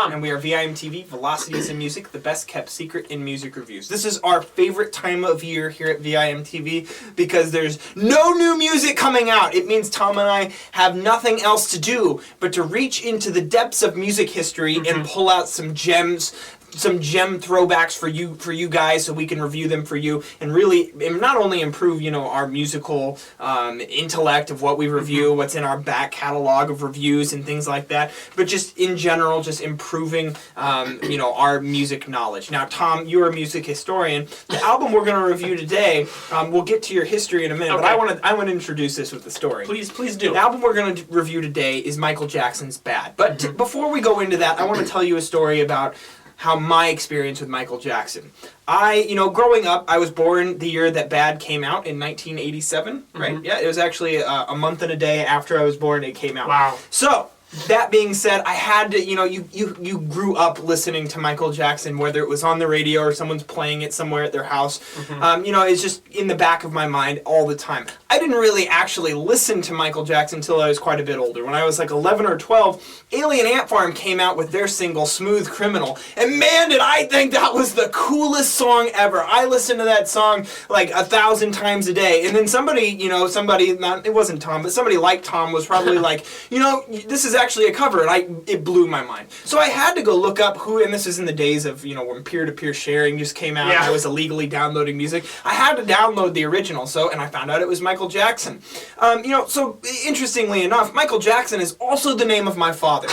Tom. And we are VIMTV, Velocities in Music, the best kept secret in music reviews. This is our favorite time of year here at VIMTV because there's no new music coming out. It means Tom and I have nothing else to do but to reach into the depths of music history and pull out some gems, some gem throwbacks for you guys, so we can review them for you and really not only improve our musical intellect of what we review, what's in our back catalog of reviews and things like that, but just in general just improving our music knowledge. Now Tom, you're a music historian. The album we're going to review today, we'll get to your history in a minute, okay. but I want to introduce this with the story. Please do. The album we're going to review today is Michael Jackson's Bad. But before we go into that, I want to tell you a story about how my experience with Michael Jackson. Growing up, I was born the year that Bad came out in 1987, right? Yeah, it was actually a month and a day after I was born it came out. Wow. So, that being said, I had to, you grew up listening to Michael Jackson, whether it was on the radio or someone's playing it somewhere at their house. It's just in the back of my mind all the time. I didn't really actually listen to Michael Jackson until I was quite a bit older. When I was like 11 or 12, Alien Ant Farm came out with their single, Smooth Criminal. And man, did I think that was the coolest song ever. I listened to that song like 1,000 times a day. And then it wasn't Tom, but somebody like Tom was probably like, this is actually a cover, and it blew my mind. So I had to go look up who, and this is in the days of, when peer-to-peer sharing just came out, and I was illegally downloading music. I had to download the original, and I found out it was Michael Jackson. So interestingly enough, Michael Jackson is also the name of my father.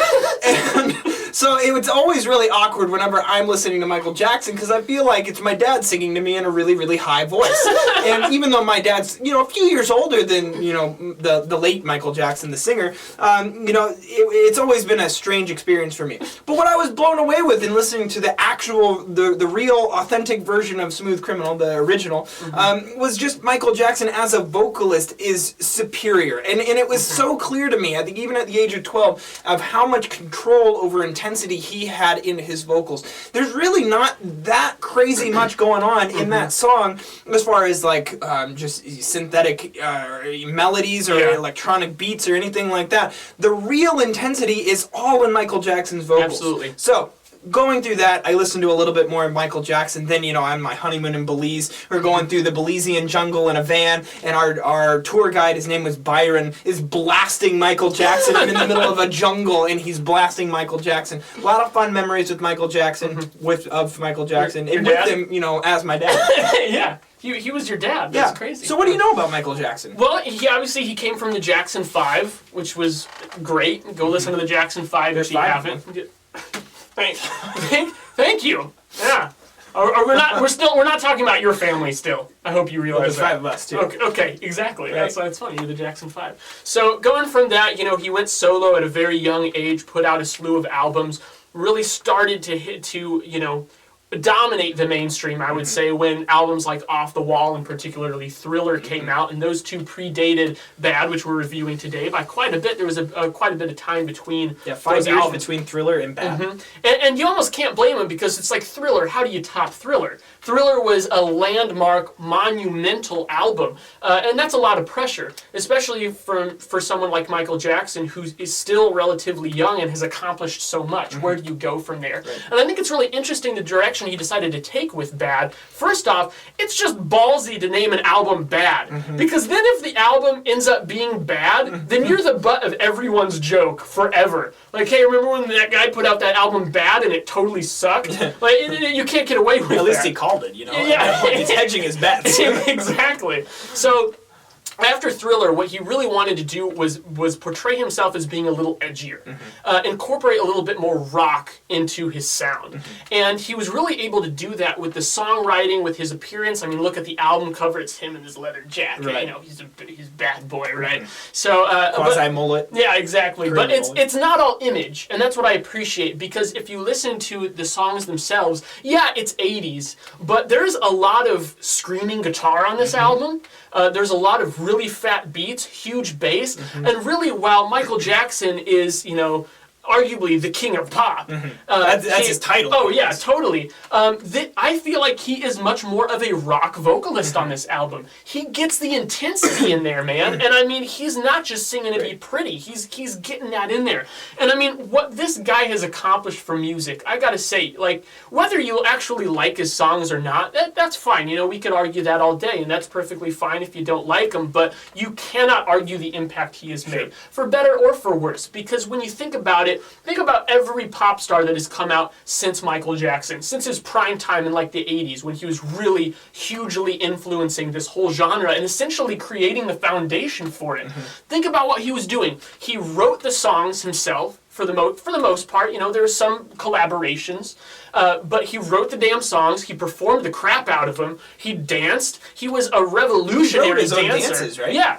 And so it's always really awkward whenever I'm listening to Michael Jackson, because I feel like it's my dad singing to me in a really, really high voice. And even though my dad's, a few years older than, the late Michael Jackson, the singer, it's always been a strange experience for me. But what I was blown away with in listening to the real, authentic version of Smooth Criminal, the original, was just Michael Jackson as a vocalist is superior. And it was so clear to me, I think even at the age of 12, of how much control over intensity he had in his vocals. There's really not that crazy much going on in that song as far as just synthetic melodies or electronic beats or anything like that. The real intensity is all in Michael Jackson's vocals. Absolutely. So, going through that, I listened to a little bit more of Michael Jackson. Then, on my honeymoon in Belize, we're going through the Belizean jungle in a van, and our tour guide, his name was Byron, is blasting Michael Jackson. I'm in the middle of a jungle, and he's blasting Michael Jackson. A lot of fun memories with Michael Jackson, of Michael Jackson, and with him, as my dad. Yeah. He was your dad. That's crazy. So what do you know about Michael Jackson? Well, he came from the Jackson 5, which was great. Go listen to the Jackson 5 if you haven't. Thank you. Yeah. We're not talking about your family still. I hope you realize that. There's 5 of us too. Okay, exactly. Right. That's funny. You're the Jackson 5. So going from that, he went solo at a very young age, put out a slew of albums, really started to dominate the mainstream, I would say, when albums like Off the Wall and particularly Thriller came out, and those two predated Bad, which we're reviewing today, by quite a bit. There was quite a bit of time between 5 years between Thriller and Bad. And you almost can't blame him, because it's like Thriller. How do you top Thriller? Thriller was a landmark, monumental album, and that's a lot of pressure, especially for someone like Michael Jackson, who is still relatively young and has accomplished so much. Where do you go from there? Right. And I think it's really interesting the direction he decided to take with Bad. First off, it's just ballsy to name an album Bad, because then if the album ends up being bad, then you're the butt of everyone's joke forever. Like, hey, remember when that guy put out that album Bad and it totally sucked? You can't get away with that. At least he called it, Yeah. He's hedging his bets. Exactly. So, after Thriller, what he really wanted to do was portray himself as being a little edgier, incorporate a little bit more rock into his sound. And he was really able to do that with the songwriting, with his appearance. I mean, look at the album cover. It's him in his leather jacket. Right. He's bad boy, right? So quasi-mullet. Yeah, exactly. But mullet. it's not all image, and that's what I appreciate, because if you listen to the songs themselves, it's 80s, but there's a lot of screaming guitar on this album. There's a lot of really fat beats, huge bass, and really, while Michael Jackson is, arguably the king of pop. That's his title. Oh yeah, totally. I feel like he is much more of a rock vocalist on this album. He gets the intensity in there, man. And I mean, he's not just singing to be pretty. He's getting that in there. And I mean, what this guy has accomplished for music, I gotta say, like, whether you actually like his songs or not, that's fine. You know, we could argue that all day, and that's perfectly fine if you don't like him. But you cannot argue the impact he has made, for better or for worse. Because when you think about it, think about every pop star that has come out since Michael Jackson, since his prime time in like the 80s, when he was really hugely influencing this whole genre and essentially creating the foundation for it. Think about what he was doing. He wrote the songs himself. For the most part, you know, there were some collaborations, but he wrote the damn songs. He performed the crap out of them. He danced. He was a revolutionary dancer. He wrote his own dances, right? Yeah.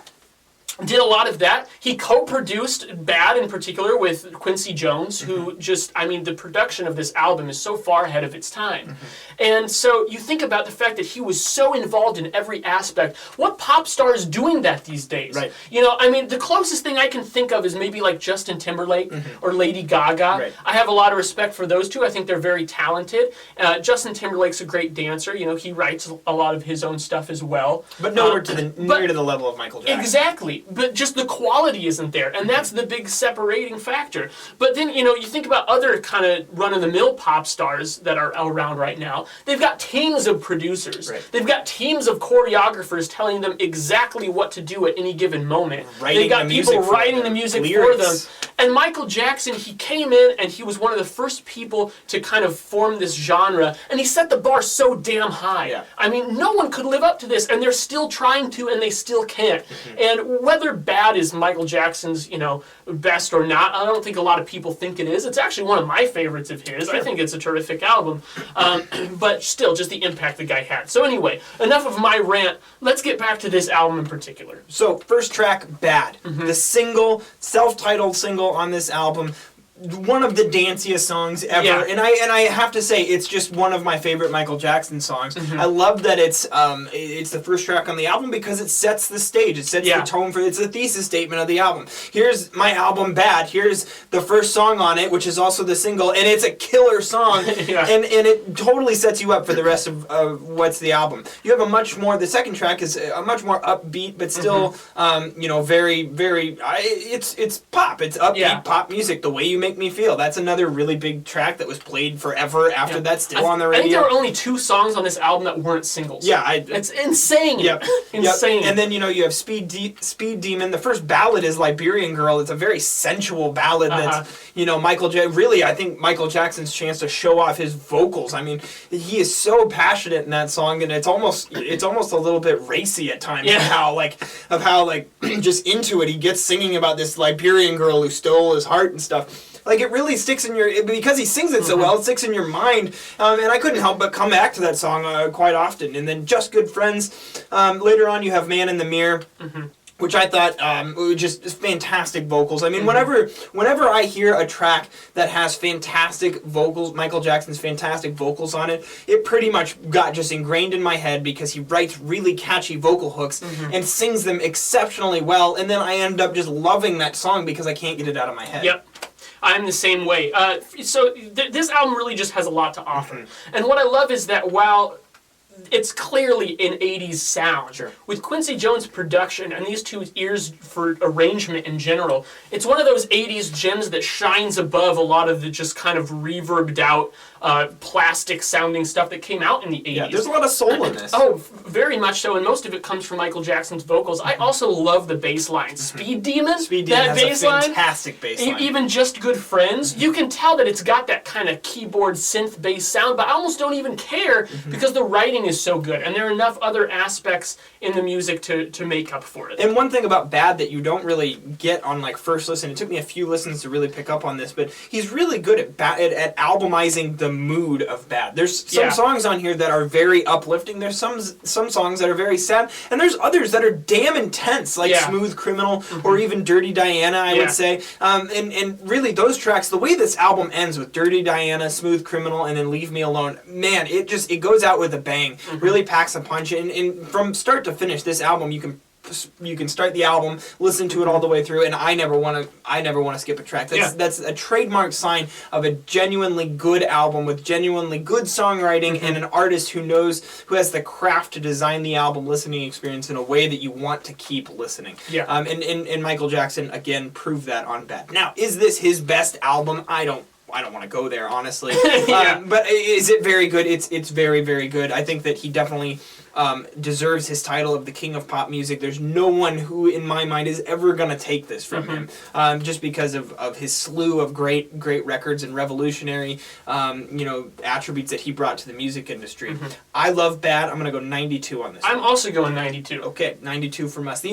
Did a lot of that. He co-produced Bad in particular with Quincy Jones, who just, I mean, the production of this album is so far ahead of its time. And so you think about the fact that he was so involved in every aspect. What pop star is doing that these days? Right. You know, I mean, the closest thing I can think of is maybe like Justin Timberlake or Lady Gaga. Right. I have a lot of respect for those two. I think they're very talented. Justin Timberlake's a great dancer. You know, he writes a lot of his own stuff as well. But nowhere near to the level of Michael Jackson. Exactly. But just the quality isn't there, and that's the big separating factor. But then, you know, you think about other kind of run-of-the-mill pop stars that are around right now. They've got teams of producers. Right. They've got teams of choreographers telling them exactly what to do at any given moment. They've got people writing the music for them. And Michael Jackson, he came in and he was one of the first people to kind of form this genre, and he set the bar so damn high. Yeah. I mean, no one could live up to this, and they're still trying to, and they still can't. And whether Bad is Michael Jackson's, you know, best or not, I don't think a lot of people think it is. It's actually one of my favorites of his. I think it's a terrific album. But still, just the impact the guy had. So anyway, enough of my rant. Let's get back to this album in particular. So, first track, Bad. The single, self-titled single on this album. One of the danciest songs ever, Yeah. and I have to say it's just one of my favorite Michael Jackson songs. I love that it's the first track on the album because it sets the stage. It sets the tone for it's the thesis statement of the album. Here's my album Bad. Here's the first song on it, which is also the single, and it's a killer song. and it totally sets you up for the rest of what's the album. You have the second track is a much more upbeat, but still you know, very it's pop. It's upbeat pop music. The Way You Make Me Feel. That's another really big track that was played forever after that, still on the radio. I think there were only 2 songs on this album that weren't singles. Yeah, it's insane. Insane. And then, you know, you have Speed Demon. The first ballad is Liberian Girl. It's a very sensual ballad that's, you know, really, I think Michael Jackson's chance to show off his vocals. I mean, he is so passionate in that song, and it's almost a little bit racy at times of how just into it he gets, singing about this Liberian girl who stole his heart and stuff. Like, it really sticks in your... Because he sings it so well, it sticks in your mind. And I couldn't help but come back to that song quite often. And then Just Good Friends. Later on, you have Man in the Mirror. Which I thought just fantastic vocals. I mean, whenever I hear a track that has fantastic vocals, Michael Jackson's fantastic vocals on it, it pretty much got just ingrained in my head because he writes really catchy vocal hooks and sings them exceptionally well. And then I end up just loving that song because I can't get it out of my head. Yep. I'm the same way. So this album really just has a lot to offer. And what I love is that while it's clearly an 80s sound, with Quincy Jones' production and these two ears for arrangement in general, it's one of those 80s gems that shines above a lot of the just kind of reverbed out plastic sounding stuff that came out in the 80s. Yeah, there's a lot of soul in this. Oh, very much so, and most of it comes from Michael Jackson's vocals. I also love the bass line. Speed Demon, that bass line, fantastic bass line. Even Just Good Friends, you can tell that it's got that kind of keyboard synth bass sound, but I almost don't even care because the writing is so good, and there are enough other aspects in the music to make up for it. And one thing about Bad that you don't really get on first listen, it took me a few listens to really pick up on this, but he's really good at albumizing the mood of Bad. There's some songs on here that are very uplifting. There's some songs that are very sad, and there's others that are damn intense, like Smooth Criminal or even Dirty Diana, I would say. And really those tracks, the way this album ends with Dirty Diana, Smooth Criminal, and then Leave Me Alone, man, it goes out with a bang. Really packs a punch, and from start to finish, this album you can You can start the album, listen to it all the way through, and I never want to skip a track. That's a trademark sign of a genuinely good album with genuinely good songwriting and an artist who has the craft to design the album listening experience in a way that you want to keep listening. Yeah. And Michael Jackson again proved that on Bad. Now, is this his best album? I don't want to go there, honestly. But is it very good? It's very, very good. I think that he definitely deserves his title of the king of pop music. There's no one who, in my mind, is ever going to take this from him, just because of his slew of great records and revolutionary, attributes that he brought to the music industry. I love Bad. I'm going to go 92 on this. I'm also going 92. Okay, 92 from us.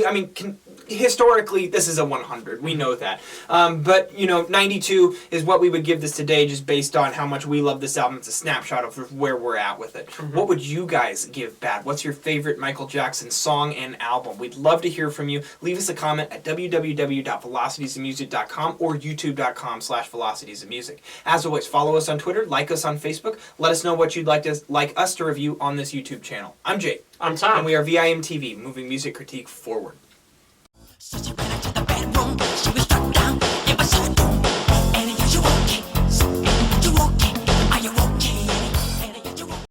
Historically, this is a 100. We know that. But 92 is what we would give this today, just based on how much we love this album. It's a snapshot of where we're at with it. What would you guys give Bad? What's your favorite Michael Jackson song and album? We'd love to hear from you. Leave us a comment at www.velocitiesofmusic.com or youtube.com/velocitiesofmusic. As always, follow us on Twitter, like us on Facebook. Let us know what you'd like us to review on this YouTube channel. I'm Jake. I'm Tom. And we are VIMTV, moving music critique forward.